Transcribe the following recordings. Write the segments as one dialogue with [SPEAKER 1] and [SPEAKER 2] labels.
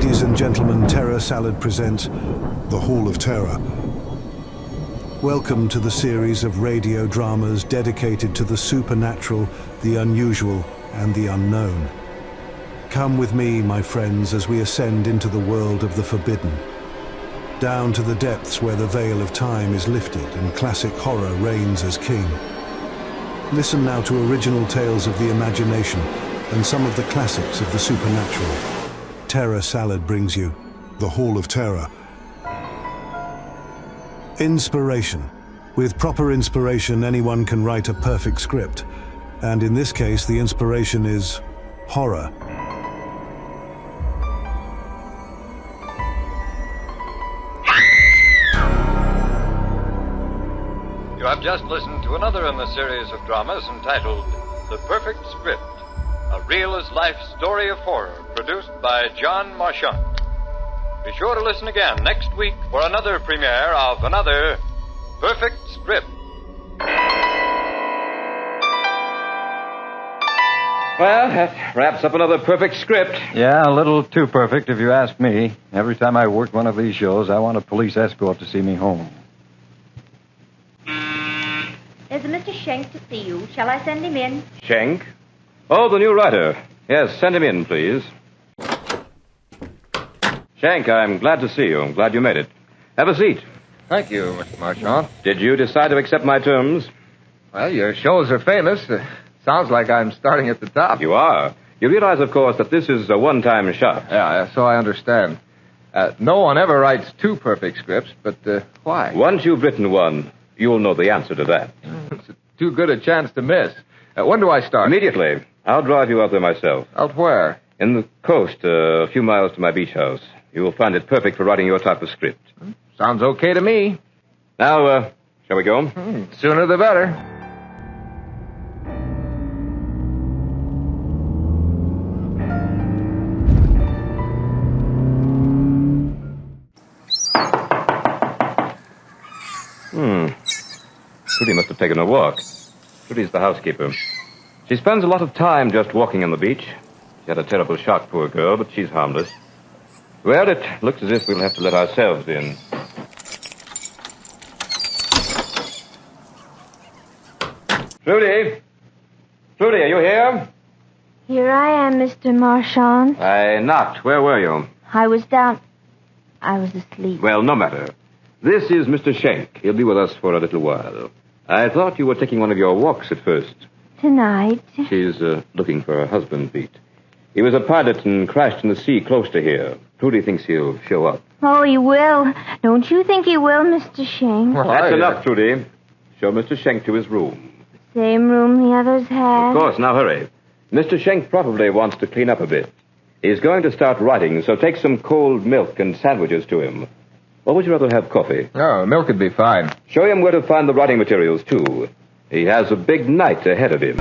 [SPEAKER 1] Ladies and gentlemen, Terror Salad presents The Hall of Terror. Welcome to the series of radio dramas dedicated to the supernatural, the unusual, and the unknown. Come with me, my friends, as we ascend into the world of the forbidden, down to the depths where the veil of time is lifted and classic horror reigns as king. Listen now to original tales of the imagination and some of the classics of the supernatural. Terror Salad brings you The Hall of Terror. Inspiration. With proper inspiration, anyone can write a perfect script. And in this case, the inspiration is horror.
[SPEAKER 2] You have just listened to another in the series of dramas entitled The Perfect Script, a real-as-life story of horror produced by John Marchant. Be sure to listen again next week for another premiere of another Perfect Script.
[SPEAKER 3] Well, that wraps up another perfect script.
[SPEAKER 4] Yeah, a little too perfect if you ask me. Every time I work one of these shows, I want a police escort to see me home.
[SPEAKER 5] There's a Mr. Schenk to see you. Shall I send him in?
[SPEAKER 3] Schenk? Oh, the new writer. Yes, send him in, please. Schenk, I'm glad to see you. I'm glad you made it. Have a seat.
[SPEAKER 6] Thank you, Mr. Marchant.
[SPEAKER 3] Did you decide to accept my terms?
[SPEAKER 6] Well, your shows are famous. Sounds like I'm starting at the top.
[SPEAKER 3] You are. You realize, of course, that this is a one-time shot.
[SPEAKER 6] Yeah, so I understand. No one ever writes two perfect scripts, but why?
[SPEAKER 3] Once you've written one, you'll know the answer to that.
[SPEAKER 6] It's too good a chance to miss. When do I start?
[SPEAKER 3] Immediately. I'll drive you out there myself.
[SPEAKER 6] Out where?
[SPEAKER 3] In the coast, a few miles to my beach house. You will find it perfect for writing your type of script.
[SPEAKER 6] Sounds okay to me.
[SPEAKER 3] Now, shall we go?
[SPEAKER 6] Sooner the better.
[SPEAKER 3] Trudy must have taken a walk. Trudy's the housekeeper. She spends a lot of time just walking on the beach. She had a terrible shock, poor girl, but she's harmless. Well, it looks as if we'll have to let ourselves in. Trudy? Trudy, are you here?
[SPEAKER 5] Here I am, Mr. Marchant.
[SPEAKER 3] I knocked. Where were you?
[SPEAKER 5] I was asleep.
[SPEAKER 3] Well, no matter. This is Mr. Schenk. He'll be with us for a little while. I thought you were taking one of your walks at first.
[SPEAKER 5] Tonight?
[SPEAKER 3] She's looking for her husband, Pete. He was a pilot and crashed in the sea close to here. Trudy thinks he'll show up.
[SPEAKER 5] Oh, he will. Don't you think he will, Mr. Schenk?
[SPEAKER 6] Well,
[SPEAKER 3] That's enough, Trudy. Show Mr. Schenk to his room.
[SPEAKER 5] Same room the others had.
[SPEAKER 3] Of course, now hurry. Mr. Schenk probably wants to clean up a bit. He's going to start writing, so take some cold milk and sandwiches to him. Or would you rather have coffee?
[SPEAKER 6] Oh, milk would be fine.
[SPEAKER 3] Show him where to find the writing materials, too. He has a big night ahead of him.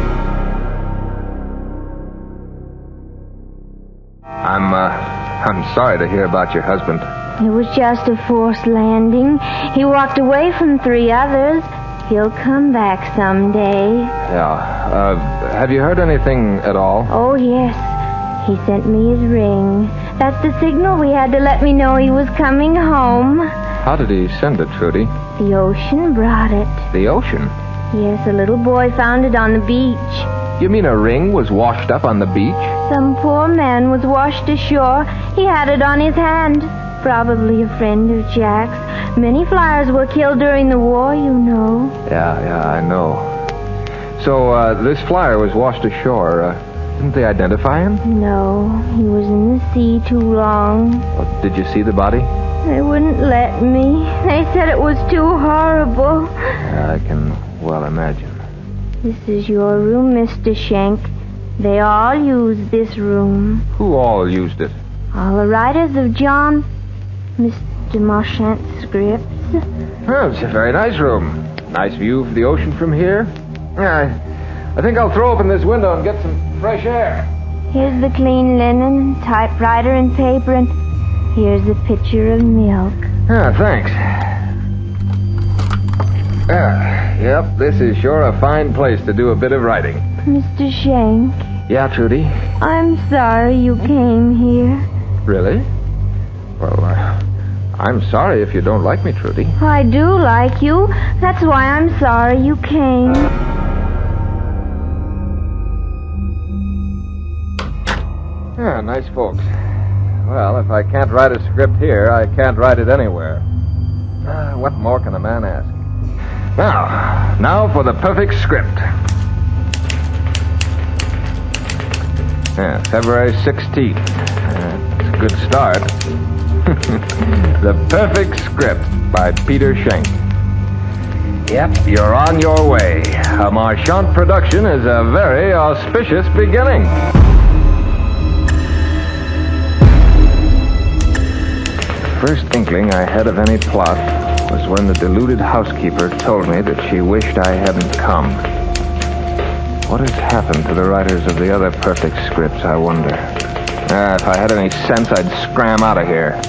[SPEAKER 6] I'm sorry to hear about your husband.
[SPEAKER 5] It was just a forced landing. He walked away from 3 others. He'll come back someday.
[SPEAKER 6] Yeah. Have you heard anything at all?
[SPEAKER 5] Oh, yes. He sent me his ring. That's the signal we had to let me know he was coming home.
[SPEAKER 6] How did he send it, Trudy?
[SPEAKER 5] The ocean brought it.
[SPEAKER 6] The ocean?
[SPEAKER 5] Yes, a little boy found it on the beach.
[SPEAKER 6] You mean a ring was washed up on the beach?
[SPEAKER 5] Some poor man was washed ashore. He had it on his hand. Probably a friend of Jack's. Many flyers were killed during the war, you know.
[SPEAKER 6] Yeah, I know. So, this flyer was washed ashore. Didn't they identify him?
[SPEAKER 5] No, he was in the sea too long.
[SPEAKER 6] Oh, did you see the body?
[SPEAKER 5] They wouldn't let me. They said it was too horrible.
[SPEAKER 6] I can well imagine.
[SPEAKER 5] This is your room, Mr. Schenk. They all use this room.
[SPEAKER 6] Who all used it?
[SPEAKER 5] All the writers of Mr. Marchant's scripts.
[SPEAKER 6] Well, it's a very nice room. Nice view of the ocean from here. I think I'll throw open this window and get some fresh air.
[SPEAKER 5] Here's the clean linen, typewriter and paper, and here's a pitcher of milk.
[SPEAKER 6] Thanks. Yep, this is sure a fine place to do a bit of writing.
[SPEAKER 5] Mr. Schenk.
[SPEAKER 6] Yeah, Trudy?
[SPEAKER 5] I'm sorry you came here.
[SPEAKER 6] Really? Well, I'm sorry if you don't like me, Trudy.
[SPEAKER 5] I do like you. That's why I'm sorry you came.
[SPEAKER 6] Yeah, nice folks. Well, if I can't write a script here, I can't write it anywhere. What more can a man ask? Now for the perfect script. Yeah, February 16th. It's a good start. The Perfect Script by Peter Schenk. Yep, you're on your way. A Marchant production is a very auspicious beginning. The first inkling I had of any plot was when the deluded housekeeper told me that she wished I hadn't come. What has happened to the writers of the other perfect scripts, I wonder? If I had any sense, I'd scram out of here.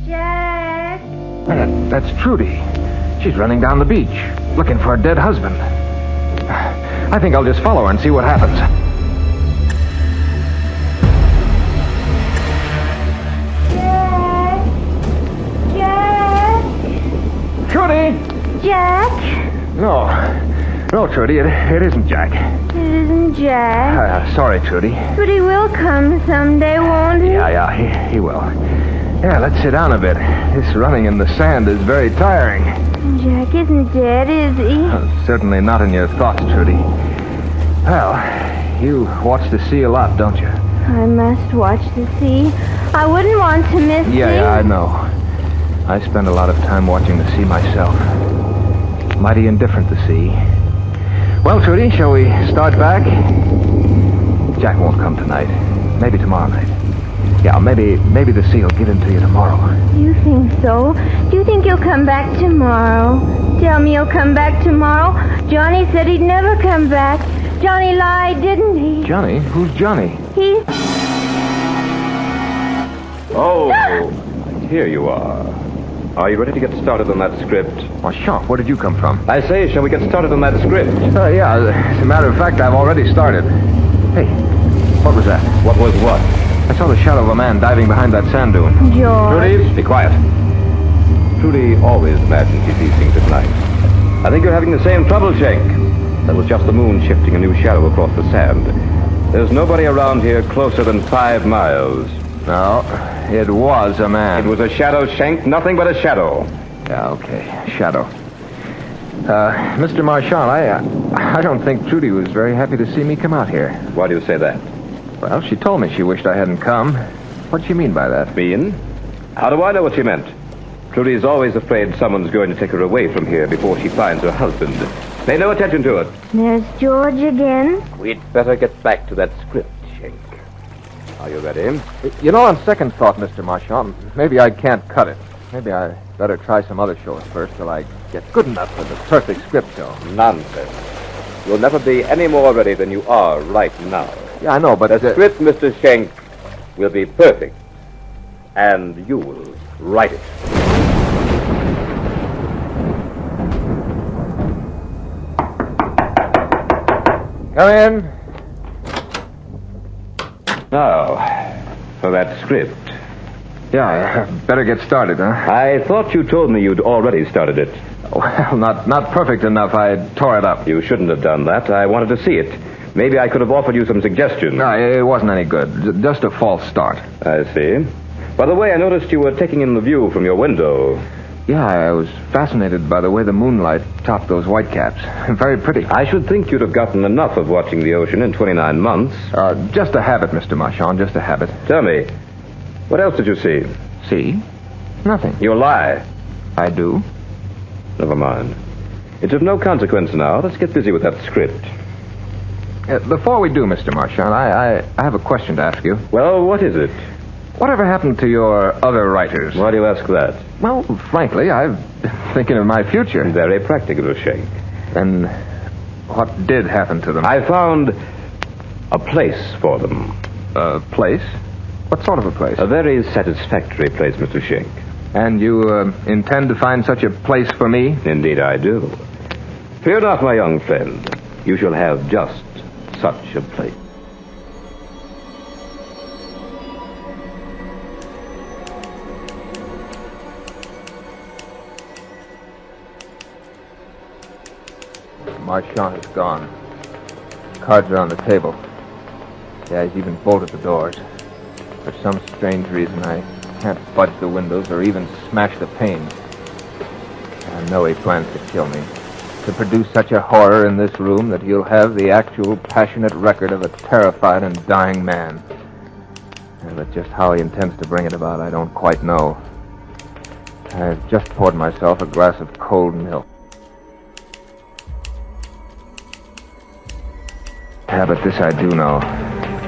[SPEAKER 5] Jack.
[SPEAKER 6] That's Trudy. She's running down the beach, looking for her dead husband. I think I'll just follow her and see what happens.
[SPEAKER 5] Jack.
[SPEAKER 6] Trudy!
[SPEAKER 5] Jack.
[SPEAKER 6] No, Trudy, it isn't Jack.
[SPEAKER 5] It isn't Jack.
[SPEAKER 6] Sorry, Trudy.
[SPEAKER 5] But he will come someday, won't he?
[SPEAKER 6] Yeah, he will. Yeah, let's sit down a bit. This running in the sand is very tiring.
[SPEAKER 5] Jack isn't dead, is he?
[SPEAKER 6] Certainly not in your thoughts, Trudy. Well, you watch the sea a lot, don't you?
[SPEAKER 5] I must watch the sea. I wouldn't want to miss it.
[SPEAKER 6] Yeah, I know. I spend a lot of time watching the sea myself. Mighty indifferent to sea. Well, Trudy, shall we start back? Jack won't come tonight. Maybe tomorrow night. Yeah, maybe the sea will give in to you tomorrow.
[SPEAKER 5] You think so? Do you think he'll come back tomorrow? Tell me he'll come back tomorrow. Johnny said he'd never come back. Johnny lied, didn't he?
[SPEAKER 6] Johnny? Who's Johnny?
[SPEAKER 5] He...
[SPEAKER 3] Oh, here you are. Are you ready to get started on that script?
[SPEAKER 6] Marchant, where did you come from?
[SPEAKER 3] I say, shall we get started on that script?
[SPEAKER 6] Yeah, as a matter of fact, I've already started. Hey, what was that?
[SPEAKER 3] What was what?
[SPEAKER 6] I saw the shadow of a man diving behind that sand dune.
[SPEAKER 5] George.
[SPEAKER 3] Trudy, be quiet. Trudy always imagines she sees things at night. I think you're having the same trouble, Schenk. That was just the moon shifting a new shadow across the sand. There's nobody around here closer than 5 miles.
[SPEAKER 6] No, it was a man.
[SPEAKER 3] It was a shadow, Schenk, nothing but a shadow.
[SPEAKER 6] Yeah, okay, shadow. Mr. Marchant, I don't think Trudy was very happy to see me come out here.
[SPEAKER 3] Why do you say that?
[SPEAKER 6] Well, she told me she wished I hadn't come. What'd she mean by that?
[SPEAKER 3] Mean? How do I know what she meant? Trudy's always afraid someone's going to take her away from here before she finds her husband. Pay no attention to it.
[SPEAKER 5] There's George again.
[SPEAKER 3] We'd better get back to that script, Schenk. Are you ready?
[SPEAKER 6] You know, on second thought, Mr. Marchant, maybe I can't cut it. Maybe I better try some other shows first till I get good enough for the perfect script show.
[SPEAKER 3] Nonsense. You'll never be any more ready than you are right now.
[SPEAKER 6] Yeah, I know, but...
[SPEAKER 3] The script, Mr. Schenk, will be perfect. And you will write it.
[SPEAKER 6] Come in.
[SPEAKER 3] Now, for that script.
[SPEAKER 6] Yeah, I better get started, huh?
[SPEAKER 3] I thought you told me you'd already started it.
[SPEAKER 6] Well, not perfect enough. I tore it up.
[SPEAKER 3] You shouldn't have done that. I wanted to see it. Maybe I could have offered you some suggestions.
[SPEAKER 6] No, it wasn't any good. Just a false start.
[SPEAKER 3] I see. By the way, I noticed you were taking in the view from your window.
[SPEAKER 6] Yeah, I was fascinated by the way the moonlight topped those whitecaps. Very pretty.
[SPEAKER 3] I should think you'd have gotten enough of watching the ocean in 29 months.
[SPEAKER 6] Just a habit, Mr. Marchant, just a habit.
[SPEAKER 3] Tell me, what else did you see?
[SPEAKER 6] See? Nothing.
[SPEAKER 3] You lie.
[SPEAKER 6] I do.
[SPEAKER 3] Never mind. It's of no consequence now. Let's get busy with that script.
[SPEAKER 6] Before we do, Mr. Marchant, I have a question to ask you.
[SPEAKER 3] Well, what is it?
[SPEAKER 6] Whatever happened to your other writers?
[SPEAKER 3] Why do you ask that?
[SPEAKER 6] Well, frankly, I've been thinking of my future.
[SPEAKER 3] Very practical, Schenk.
[SPEAKER 6] And what did happen to them?
[SPEAKER 3] I found a place for them.
[SPEAKER 6] A place? What sort of a place?
[SPEAKER 3] A very satisfactory place, Mr. Schenk.
[SPEAKER 6] And you intend to find such a place for me?
[SPEAKER 3] Indeed I do. Fear not, my young friend. You shall have just such a place.
[SPEAKER 6] Marchand is gone. Cards are on the table. Yeah, he's even bolted the doors. For some strange reason, I can't budge the windows or even smash the panes. I know he plans to kill me. To produce such a horror in this room that he'll have the actual passionate record of a terrified and dying man. But just how he intends to bring it about, I don't quite know. I've just poured myself a glass of cold milk. Yeah, but this I do know.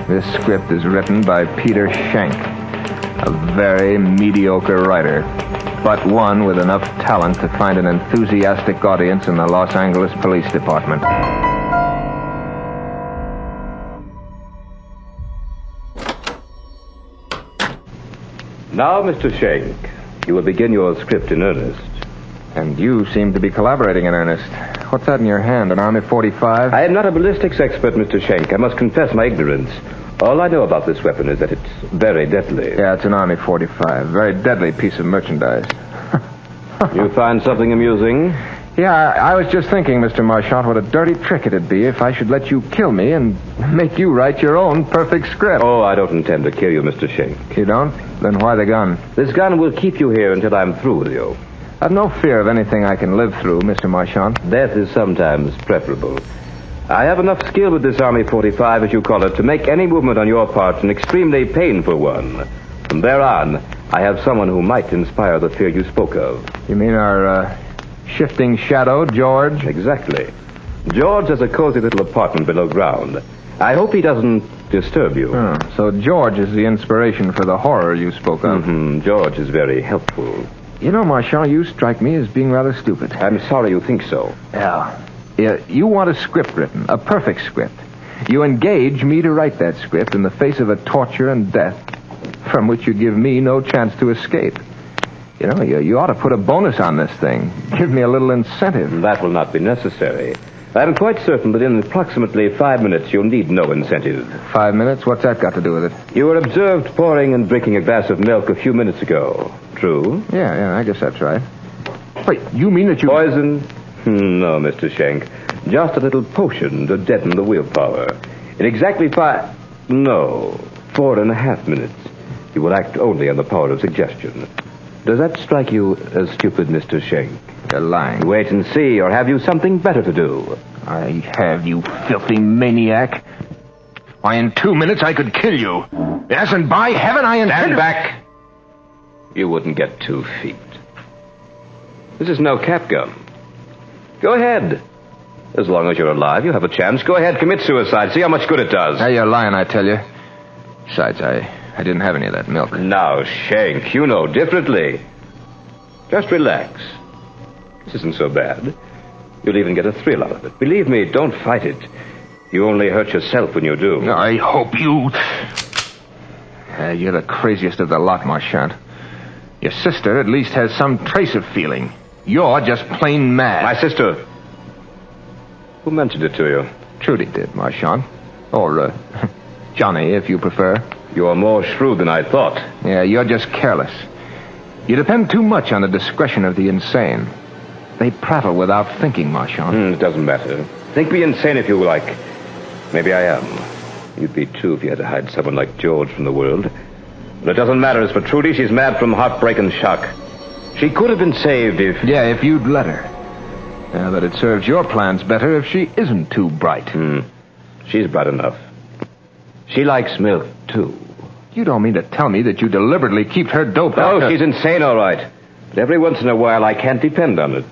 [SPEAKER 6] This script is written by Peter Schenk, a very mediocre writer, but one with enough talent to find an enthusiastic audience in the Los Angeles Police Department.
[SPEAKER 3] Now, Mr. Schenk, you will begin your script in earnest.
[SPEAKER 6] And you seem to be collaborating in earnest. What's that in your hand, an Army 45?
[SPEAKER 3] I am not a ballistics expert, Mr. Schenk. I must confess my ignorance. All I know about this weapon is that it's very deadly.
[SPEAKER 6] Yeah, it's an Army 45. Very deadly piece of merchandise.
[SPEAKER 3] You find something amusing?
[SPEAKER 6] Yeah, I was just thinking, Mr. Marchand, what a dirty trick it'd be if I should let you kill me and make you write your own perfect script.
[SPEAKER 3] Oh, I don't intend to kill you, Mr. Schenk.
[SPEAKER 6] You don't? Then why the gun?
[SPEAKER 3] This gun will keep you here until I'm through with you.
[SPEAKER 6] I've no fear of anything I can live through, Mr. Marchand.
[SPEAKER 3] Death is sometimes preferable. I have enough skill with this Army 45, as you call it, to make any movement on your part an extremely painful one. From there on, I have someone who might inspire the fear you spoke of.
[SPEAKER 6] You mean our, shifting shadow, George?
[SPEAKER 3] Exactly. George has a cozy little apartment below ground. I hope he doesn't disturb you.
[SPEAKER 6] Oh, so George is the inspiration for the horror you spoke of.
[SPEAKER 3] Mm-hmm. George is very helpful.
[SPEAKER 6] You know, Marchand, you strike me as being rather stupid.
[SPEAKER 3] I'm sorry you think so.
[SPEAKER 6] Yeah, you want a script written, a perfect script. You engage me to write that script in the face of a torture and death from which you give me no chance to escape. You know, you ought to put a bonus on this thing. Give me a little incentive.
[SPEAKER 3] That will not be necessary. I'm quite certain that in approximately 5 minutes you'll need no incentive.
[SPEAKER 6] 5 minutes? What's that got to do with it?
[SPEAKER 3] You were observed pouring and drinking a glass of milk a few minutes ago. True?
[SPEAKER 6] Yeah, I guess that's right. Wait, you mean that you...
[SPEAKER 3] Poison? No, Mr. Schenk. Just a little potion to deaden the willpower. In exactly 4.5 minutes, you will act only on the power of suggestion. Does that strike you as stupid, Mr. Schenk?
[SPEAKER 6] You're lying.
[SPEAKER 3] Wait and see, or have you something better to do?
[SPEAKER 6] I have, you filthy maniac. Why, in 2 minutes I could kill you. Yes, and by heaven I intend...
[SPEAKER 3] Stand back. You wouldn't get 2 feet. This is no cap gun. Go ahead. As long as you're alive, you have a chance. Go ahead, commit suicide. See how much good it does.
[SPEAKER 6] Now, you're lying, I tell you. Besides, I didn't have any of that milk.
[SPEAKER 3] Now, Schenk, you know differently. Just relax. This isn't so bad. You'll even get a thrill out of it. Believe me, don't fight it. You only hurt yourself when you do.
[SPEAKER 6] I hope you... you're the craziest of the lot, Marchand. Your sister at least has some trace of feeling. You're just plain mad.
[SPEAKER 3] My sister? Who mentioned it to you?
[SPEAKER 6] Trudy did, Marchand. Or, Johnny, if you prefer.
[SPEAKER 3] You're more shrewd than I thought.
[SPEAKER 6] Yeah, you're just careless. You depend too much on the discretion of the insane. They prattle without thinking, Marchand.
[SPEAKER 3] It doesn't matter. Think me insane if you like. Maybe I am. You'd be too if you had to hide someone like George from the world. But it doesn't matter. As for Trudy, she's mad from heartbreak and shock. She could have been saved if...
[SPEAKER 6] Yeah, if you'd let her. Yeah, but it serves your plans better if she isn't too bright.
[SPEAKER 3] She's bright enough. She likes milk, too.
[SPEAKER 6] You don't mean to tell me that you deliberately keep her doped out?
[SPEAKER 3] Oh, she's insane, all right. But every once in a while, I can't depend on it.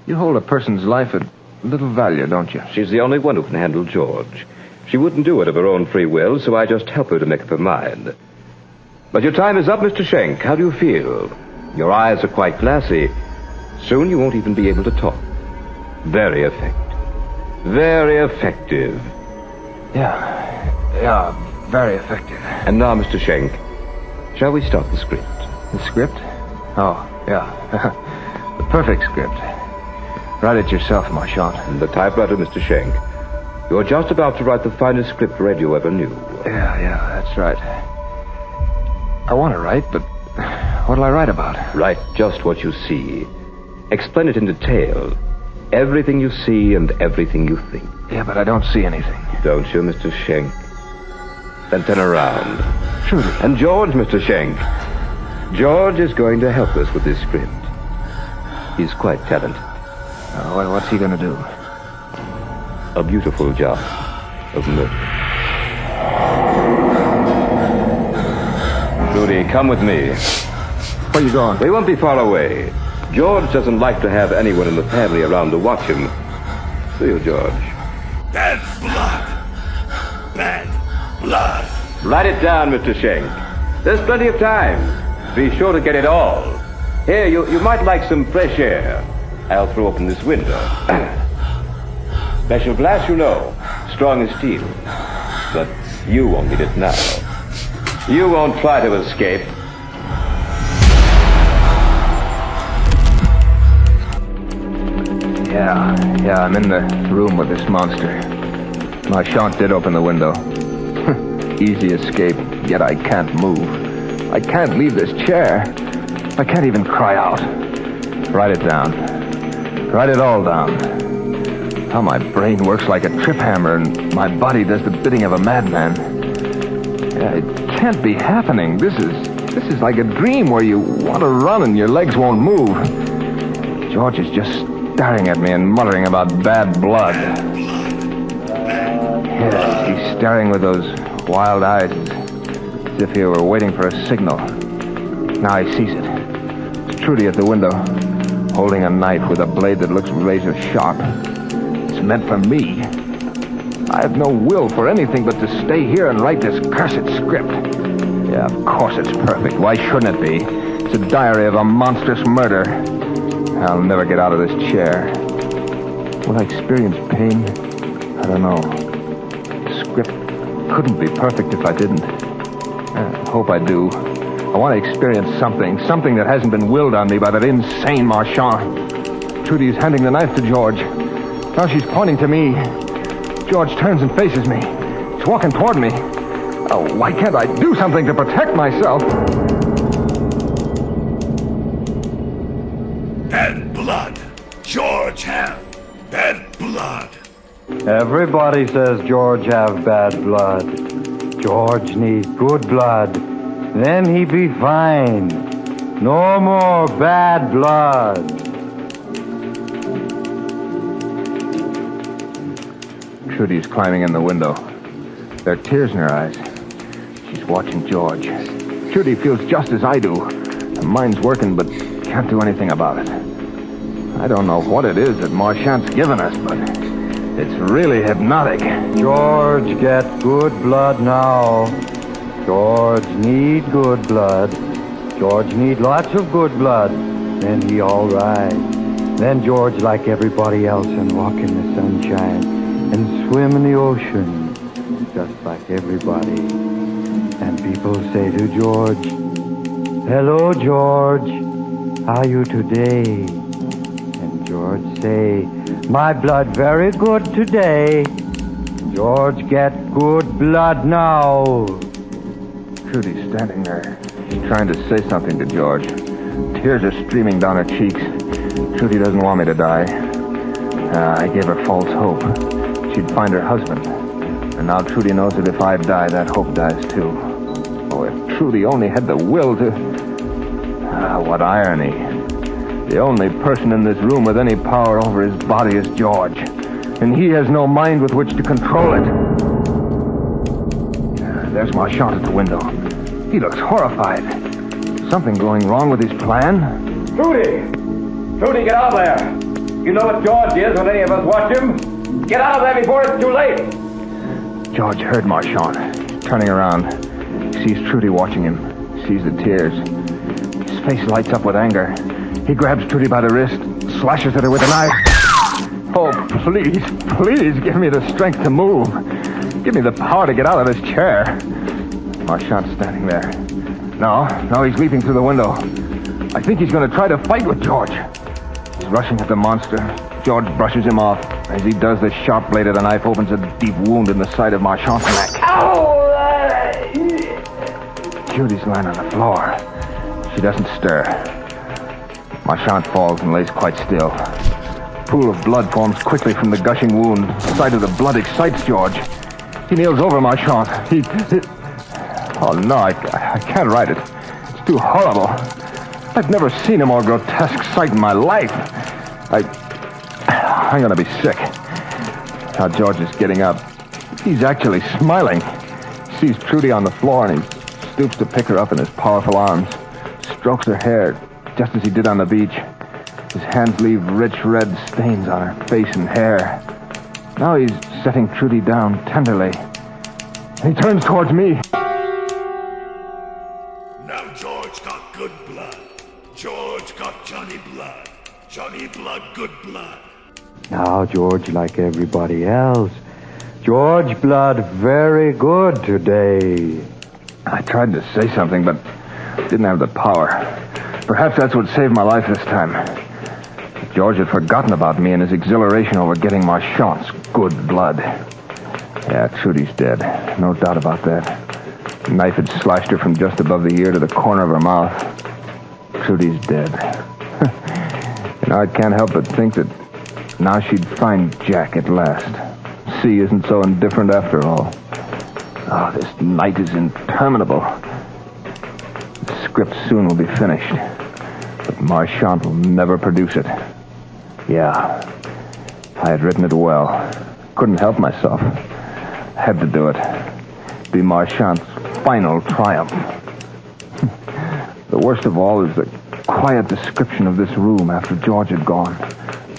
[SPEAKER 6] You hold a person's life at little value, don't you?
[SPEAKER 3] She's the only one who can handle George. She wouldn't do it of her own free will, so I just help her to make up her mind. But your time is up, Mr. Schenk. How do you feel? Your eyes are quite glassy. Soon you won't even be able to talk. Very effective. Very effective.
[SPEAKER 6] Yeah, very effective.
[SPEAKER 3] And now, Mr. Schenk, shall we start the script?
[SPEAKER 6] The script? Oh, yeah. The perfect script. Write it yourself, Marchand.
[SPEAKER 3] And the typewriter, Mr. Schenk. You're just about to write the finest script radio ever knew.
[SPEAKER 6] Yeah, that's right. I want to write, but what'll I write about?
[SPEAKER 3] Write just what you see. Explain it in detail. everything you see and everything you think.
[SPEAKER 6] Yeah, but I don't see anything.
[SPEAKER 3] Don't you, Mr. Schenk? Then turn around.
[SPEAKER 6] Trudy.
[SPEAKER 3] And George, Mr. Schenk. George is going to help us with this script. He's quite talented.
[SPEAKER 6] What's he going to do?
[SPEAKER 3] A beautiful job of murder. Trudy, come with me.
[SPEAKER 6] Where you going?
[SPEAKER 3] We won't be far away. George doesn't like to have anyone in the family around to watch him. Do you, George?
[SPEAKER 7] Bad blood. Bad blood.
[SPEAKER 3] Write it down, Mr. Schenk. There's plenty of time. Be sure to get it all. Here, you might like some fresh air. I'll throw open this window. Special glass, you know. Strong as steel. But you won't need it now. You won't try to escape.
[SPEAKER 6] Yeah, I'm in the room with this monster. Marchant did open the window. Easy escape, yet I can't move. I can't leave this chair. I can't even cry out. Write it down. Write it all down. How my brain works like a trip hammer and my body does the bidding of a madman. Yeah, it can't be happening. This is like a dream where you want to run and your legs won't move. George is just staring at me and muttering about bad blood. Yes, he's staring with those wild eyes as if he were waiting for a signal. Now he sees it. It's Trudy at the window, holding a knife with a blade that looks razor sharp. It's meant for me. I have no will for anything but to stay here and write this cursed script. Yeah, of course it's perfect. Why shouldn't it be? It's a diary of a monstrous murder. I'll never get out of this chair. Will I experience pain? I don't know. The script couldn't be perfect if I didn't. I hope I do. I want to experience something that hasn't been willed on me by that insane Marchant. Trudy's handing the knife to George. Now she's pointing to me. George turns and faces me. He's walking toward me. Oh, why can't I do something to protect myself?
[SPEAKER 7] Bad blood. George have bad blood.
[SPEAKER 4] Everybody says George have bad blood. George need good blood. Then he be fine. No more bad blood.
[SPEAKER 6] Trudy's climbing in the window. There are tears in her eyes. She's watching George. Trudy feels just as I do. Her mind's working, but can't do anything about it. I don't know what it is that Marchant's given us, but it's really hypnotic.
[SPEAKER 4] George get good blood now. George need good blood. George need lots of good blood. Then he all right. Then George like everybody else and walk in the sunshine and swim in the ocean just like everybody. And people say to George, "Hello, George. How you today?" And George say, "My blood very good today." George get good blood now.
[SPEAKER 6] Trudy's standing there. She's trying to say something to George. Tears are streaming down her cheeks. Trudy doesn't want me to die. I gave her false hope. She'd find her husband. And now Trudy knows that if I die, that hope dies too. Oh, if Trudy only had the will to... what irony. The only person in this room with any power over his body is George. And he has no mind with which to control it. There's Marchant at the window. He looks horrified. Something going wrong with his plan?
[SPEAKER 3] Trudy! Trudy, get out of there! You know what George is when any of us watch him? Get out of there before it's too late!
[SPEAKER 6] George heard Marchant. He's turning around. He sees Trudy watching him. He sees the tears. His face lights up with anger. He grabs Trudy by the wrist, slashes at her with a knife. Oh, please give me the strength to move. Give me the power to get out of this chair. Marchant's standing there. No, he's leaping through the window. I think he's going to try to fight with George. He's rushing at the monster. George brushes him off. As he does, the sharp blade of the knife opens a deep wound in the side of Marchant's neck. Ow! Trudy's lying on the floor. She doesn't stir. Marchant falls and lays quite still. pool of blood forms quickly from the gushing wound. The sight of the blood excites George. He kneels over Marchand. Oh, no, I can't write it. It's too horrible. I've never seen a more grotesque sight in my life. I'm gonna be sick. Now George is getting up. He's actually smiling. He sees Trudy on the floor and he stoops to pick her up in his powerful arms. Strokes her hair, just as he did on the beach. His hands leave rich red stains on her face and hair. Now he's setting Trudy down tenderly. He turns towards me.
[SPEAKER 7] Now George got good blood. George got Johnny Blood. Johnny Blood, good blood.
[SPEAKER 4] Now, George, like everybody else. George Blood, very good today.
[SPEAKER 6] I tried to say something, but didn't have the power. Perhaps that's what saved my life this time. George had forgotten about me in his exhilaration over getting Marchand's good blood. Yeah, Trudy's dead. No doubt about that. The knife had slashed her from just above the ear to the corner of her mouth. Trudy's dead. I can't help but think that now she'd find Jack at last. C isn't so indifferent after all. Oh, this night is interminable. The script soon will be finished. But Marchand will never produce it. Yeah, I had written it well. Couldn't help myself. Had to do it. Be Marchand's final triumph. The worst of all is the quiet description of this room after George had gone,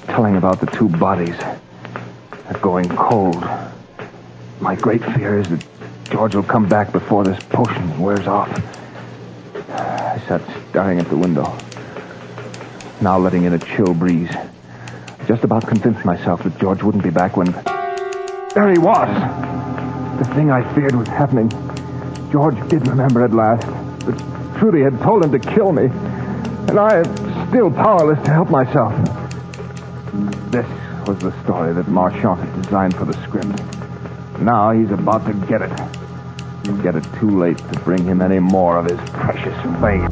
[SPEAKER 6] telling about the two bodies. They're going cold. My great fear is that George will come back before this potion wears off. I sat staring at the window, now letting in a chill breeze. Just about convinced myself that George wouldn't be back when... There he was! The thing I feared was happening. George did remember at last that Trudy had told him to kill me, and I am still powerless to help myself. This was the story that Marchand had designed for the script. Now he's about to get it. He'll get it too late to bring him any more of his precious fame.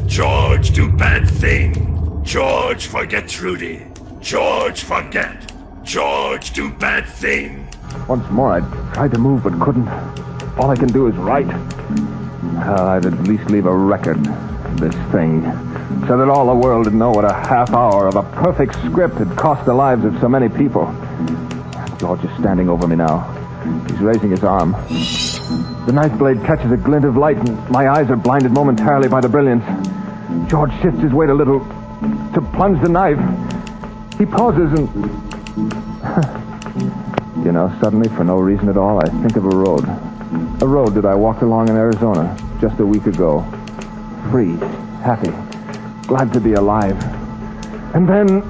[SPEAKER 7] George do bad thing. George forget Trudy. George forget. George do bad thing.
[SPEAKER 6] Once more, I tried to move but couldn't. All I can do is write. I'd at least leave a record of this thing, so that all the world would know what a half hour of a perfect script had cost the lives of so many people. George is standing over me now. He's raising his arm. The knife blade catches a glint of light, and my eyes are blinded momentarily by the brilliance. George shifts his weight a little to plunge the knife. He pauses and... You know, suddenly, for no reason at all, I think of a road. A road that I walked along in Arizona just a week ago. Free, happy, glad to be alive. And then...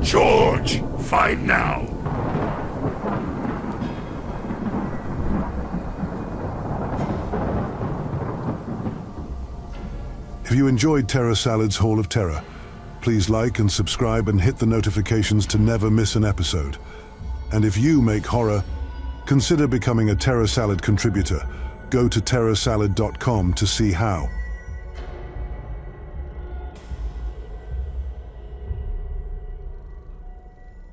[SPEAKER 7] George, fight now.
[SPEAKER 1] If you enjoyed Terror Salad's Hall of Terror, please like and subscribe and hit the notifications to never miss an episode. And if you make horror, consider becoming a Terror Salad contributor. Go to terrorsalad.com to see how.